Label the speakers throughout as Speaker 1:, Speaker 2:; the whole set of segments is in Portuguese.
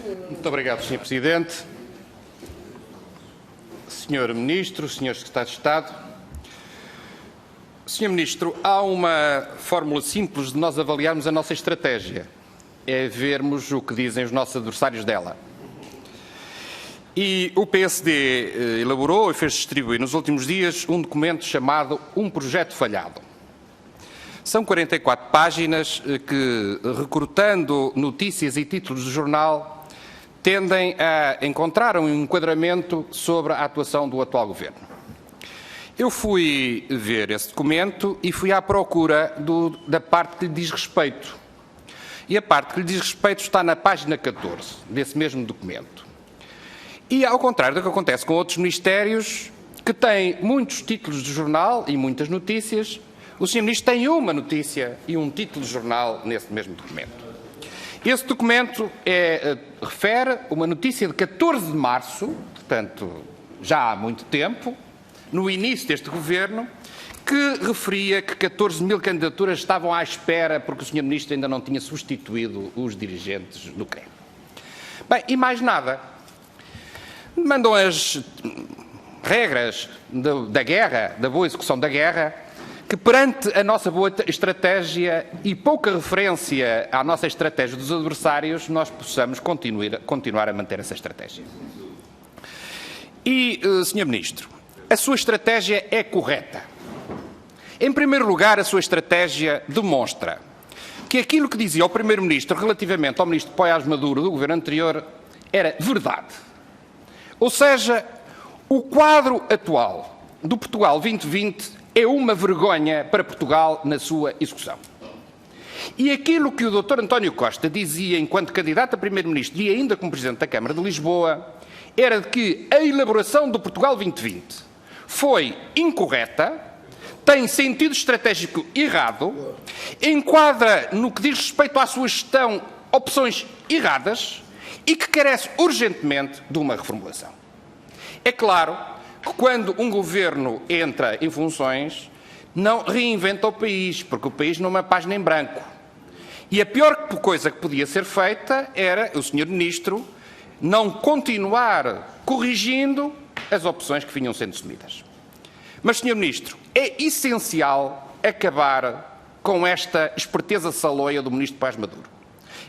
Speaker 1: Muito obrigado, Sr. Presidente. Sr. Ministro, Sr. Secretário de Estado. Sr. Ministro, há uma fórmula simples de nós avaliarmos a nossa estratégia. É vermos o que dizem os nossos adversários dela. E o PSD elaborou e fez distribuir nos últimos dias um documento chamado Um Projeto Falhado. São 44 páginas que, recrutando notícias e títulos do jornal, tendem a encontrar um enquadramento sobre a atuação do atual Governo. Eu fui ver esse documento e fui à procura da parte que lhe diz respeito. E a parte que lhe diz respeito está na página 14 desse mesmo documento. E, ao contrário do que acontece com outros ministérios, que têm muitos títulos de jornal e muitas notícias, o Sr. Ministro tem uma notícia e um título de jornal nesse mesmo documento. Esse documento refere uma notícia de 14 de março, portanto, já há muito tempo, no início deste Governo, que referia que 14 mil candidaturas estavam à espera porque o Sr. Ministro ainda não tinha substituído os dirigentes do CREM. Bem, e mais nada. Mandam as regras da guerra, da boa execução da guerra, que perante a nossa boa estratégia e pouca referência à nossa estratégia dos adversários, nós possamos continuar a manter essa estratégia. E, Sr. Ministro, a sua estratégia é correta. Em primeiro lugar, a sua estratégia demonstra que aquilo que dizia o Primeiro-Ministro relativamente ao Ministro Poiás Maduro do Governo anterior era verdade. Ou seja, o quadro atual do Portugal 2020 é uma vergonha para Portugal na sua execução. E aquilo que o Dr. António Costa dizia enquanto candidato a Primeiro-Ministro e ainda como Presidente da Câmara de Lisboa, era de que a elaboração do Portugal 2020 foi incorreta, tem sentido estratégico errado, enquadra no que diz respeito à sua gestão opções erradas e que carece urgentemente de uma reformulação. É claro que quando um governo entra em funções, não reinventa o país, porque o país não é uma página em branco. E a pior coisa que podia ser feita era o Sr. Ministro não continuar corrigindo as opções que vinham sendo assumidas. Mas, Sr. Ministro, é essencial acabar com esta esperteza saloia do Ministro Poiás Maduro.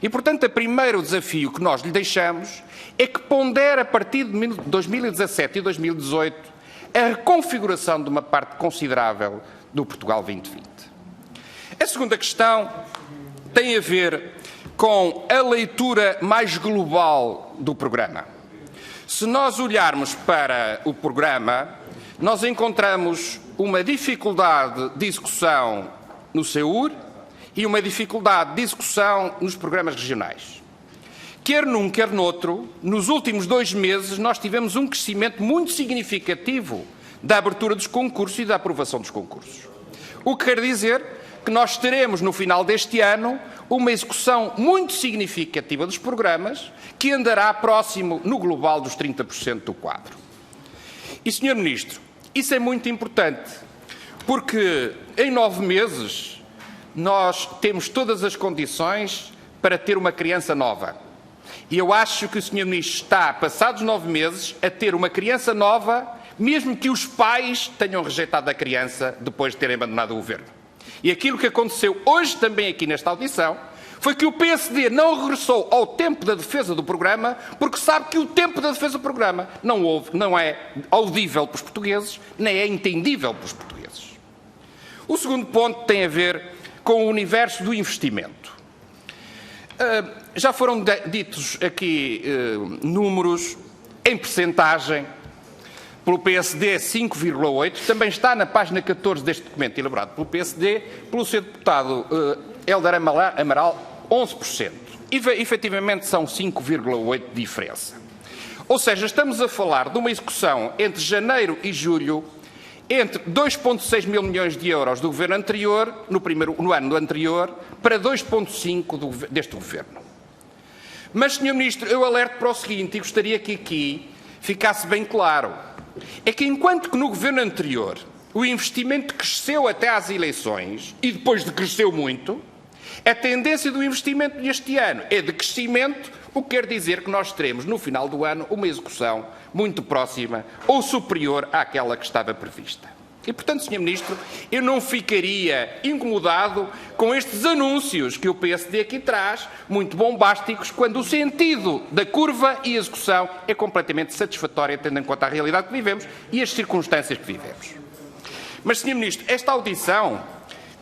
Speaker 1: E, portanto, o primeiro desafio que nós lhe deixamos é que pondere a partir de 2017 e 2018 a reconfiguração de uma parte considerável do Portugal 2020. A segunda questão tem a ver com a leitura mais global do programa. Se nós olharmos para o programa, nós encontramos uma dificuldade de execução no SEUR e uma dificuldade de execução nos programas regionais. Quer num, quer noutro, nos últimos 2 meses nós tivemos um crescimento muito significativo da abertura dos concursos e da aprovação dos concursos. O que quer dizer que nós teremos no final deste ano uma execução muito significativa dos programas que andará próximo no global dos 30% do quadro. E, Sr. Ministro, isso é muito importante porque em 9 meses nós temos todas as condições para ter uma criança nova. E eu acho que o Sr. Ministro está, passados 9 meses, a ter uma criança nova, mesmo que os pais tenham rejeitado a criança depois de terem abandonado o Governo. E aquilo que aconteceu hoje também aqui nesta audição foi que o PSD não regressou ao tempo da defesa do programa porque sabe que o tempo da defesa do programa não é audível para os portugueses, nem é entendível para os portugueses. O segundo ponto tem a ver com o universo do investimento. Já foram ditos aqui números em percentagem. Pelo PSD 5,8%, também está na página 14 deste documento elaborado pelo PSD, pelo seu deputado Hélder Amaral, 11%. E efetivamente são 5,8% de diferença. Ou seja, estamos a falar de uma execução entre janeiro e julho entre 2,6 mil milhões de euros do governo anterior, no ano anterior, para 2,5 deste governo. Mas, Sr. Ministro, eu alerto para o seguinte, e gostaria que aqui ficasse bem claro, é que enquanto que no governo anterior o investimento cresceu até às eleições, e depois decresceu muito, a tendência do investimento deste ano é de crescimento O que quer dizer que nós teremos, no final do ano, uma execução muito próxima ou superior àquela que estava prevista. E, portanto, Sr. Ministro, eu não ficaria incomodado com estes anúncios que o PSD aqui traz, muito bombásticos, quando o sentido da curva e execução é completamente satisfatória, tendo em conta a realidade que vivemos e as circunstâncias que vivemos. Mas, Sr. Ministro, esta audição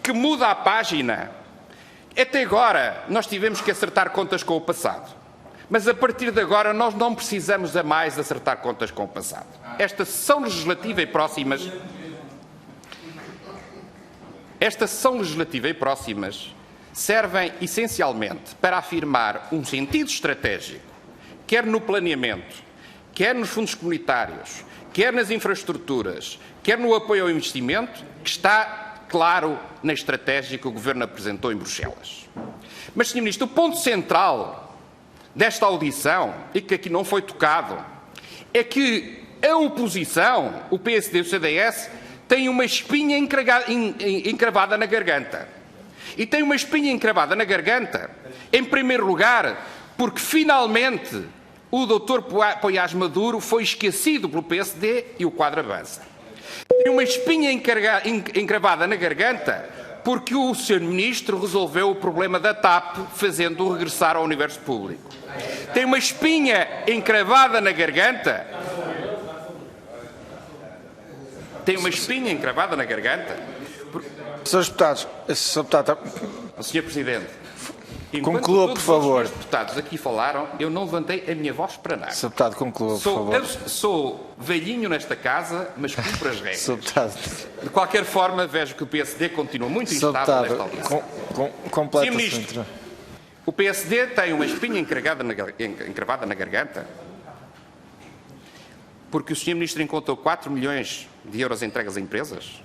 Speaker 1: que muda a página, até agora nós tivemos que acertar contas com o passado. Mas a partir de agora nós não precisamos a mais acertar contas com o passado. Esta sessão legislativa e próximas servem essencialmente para afirmar um sentido estratégico, quer no planeamento, quer nos fundos comunitários, quer nas infraestruturas, quer no apoio ao investimento, que está claro na estratégia que o Governo apresentou em Bruxelas. Mas, Sr. Ministro, o ponto central desta audição, e que aqui não foi tocado, é que a oposição, o PSD e o CDS, tem uma espinha encravada na garganta. E tem uma espinha encravada na garganta, em primeiro lugar, porque finalmente o Dr. Poiás Maduro foi esquecido pelo PSD e o quadro avança. Tem uma espinha encravada na garganta porque o Sr. Ministro resolveu o problema da TAP, fazendo-o regressar ao universo público. Tem uma espinha encravada na garganta. Tem uma espinha encravada na garganta.
Speaker 2: Sr. Deputado,
Speaker 1: Sr. Presidente,
Speaker 2: conclua, por favor.
Speaker 1: Os deputados aqui falaram, eu não levantei a minha voz para nada.
Speaker 2: Sr. Deputado, conclua, por favor.
Speaker 1: Sou velhinho nesta casa, mas cumpro as regras.
Speaker 2: Sr. Deputado.
Speaker 1: De qualquer forma, vejo que o PSD continua muito instável nesta audição.
Speaker 2: Completa,
Speaker 1: Sr. Ministro, o PSD tem uma espinha encravada na garganta porque o Sr. Ministro encontrou 4 milhões de euros entregues a empresas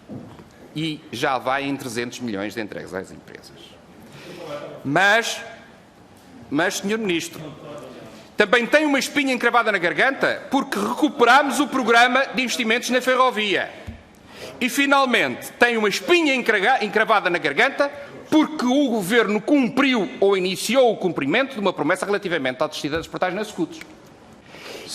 Speaker 1: e já vai em 300 milhões de entregues às empresas. Mas, Sr. Ministro, também tem uma espinha encravada na garganta porque recuperámos o programa de investimentos na ferrovia. E, finalmente, tem uma espinha encravada na garganta porque o Governo cumpriu ou iniciou o cumprimento de uma promessa relativamente ao descida das portagens nas escudos.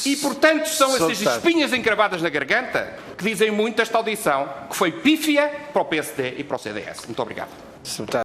Speaker 1: E, portanto, são essas espinhas encravadas na garganta que dizem muito esta audição, que foi pífia para o PSD e para o CDS. Muito obrigado.